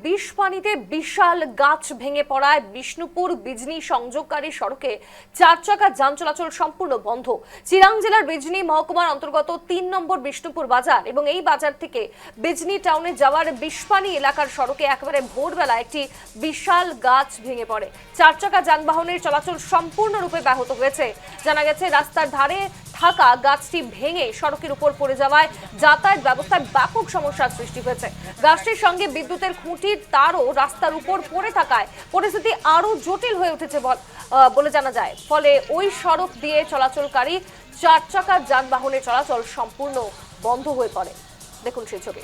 বিষ পানিতে বিশাল গাছ ভেঙে পড়ায় বিষ্ণুপুর বিজনি সংযোগকারী সড়কে 4 চাকা যান চলাচল সম্পূর্ণ বন্ধ। চিরাং জেলার বিজনি মহকুমার অন্তর্গত 3 নম্বর বিষ্ণুপুর বাজার এবং এই বাজার থেকে বিজনি টাউনে যাওয়ার বিষপানি এলাকার সড়কে একেবারে ভোরবেলা একটি বিশাল গাছ ভেঙে পড়ে। 4 চাকা যানবাহনের চলাচল সম্পূর্ণরূপে ব্যাহত হয়েছে। জানা গেছে রাস্তার ধারে থাকা গাছটি ভেঙে সড়কের উপর পড়ে যাওয়ায় যাতায়াত ব্যবস্থায় ব্যাপক সমস্যার সৃষ্টি হয়েছে। গাছটির সঙ্গে বিদ্যুতের খুঁটির তারও রাস্তার উপর পড়ে থাকায় পরিস্থিতি আরো জটিল হয়ে উঠেছে বলে জানা যায়। ফলে ওই সড়ক দিয়ে চলাচলকারী 4 চাকা যানবাহনের চলাচল সম্পূর্ণ বন্ধ হয়ে পড়ে। দেখুন সেই ছবি।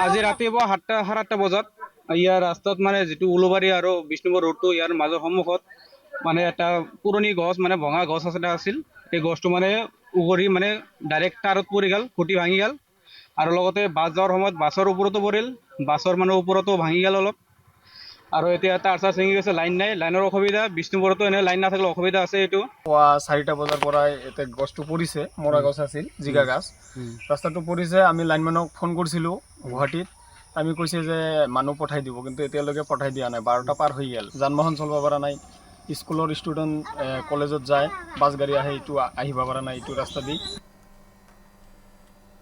আজি ৰাতিপুৱা 7:30 বজাত ইয়াৰ ৰাস্তাত মানে যিটো উলুবাৰী আৰু বিষ্ণুপুৰ ৰোডটো ইয়াৰ মাজৰ সন্মুখত মানে এটা পুৰণি গছ মানে ভঙা গছ এটা আছিল। এই গছটো মানে উগৰি মানে ডাইৰেক্ট তাৰত পৰি গ'ল, খুঁটি ভাঙি গ'ল আৰু লগতে বাছ যোৱাৰ সময়ত বাছৰ ওপৰতো পৰিল, বাছৰ মানে ওপৰতো ভাঙি গ'ল অলপ। আৰু এতিয়া তাৰ চাৰ ছিঙি গৈছে, লাইন নাই, লাইনৰ অসুবিধা। বিষ্ণুপুৰতো এনে লাইন নাথাকিলে অসুবিধা আছে। এইটো 4টা বজাৰ পৰা এতে গছটো পৰিছে, মৰা গছ আছিল, জিকা গাছ। ৰাস্তাটো পৰিছে। আমি লাইনমেনক ফোন কৰিছিলোঁ গুৱাহাটীত। আমি কৈছে যে মানুহ পঠাই দিব, কিন্তু এতিয়ালৈকে পঠাই দিয়া নাই। 12টা পাৰ হৈ গ'ল, যান বাহন চলিব পৰা নাই। স্কুলৰ ষ্টুডেণ্ট কলেজত যায়, বাছ গাড়ী আহে, এইটো আহিব পৰা নাই এইটো ৰাস্তা দি।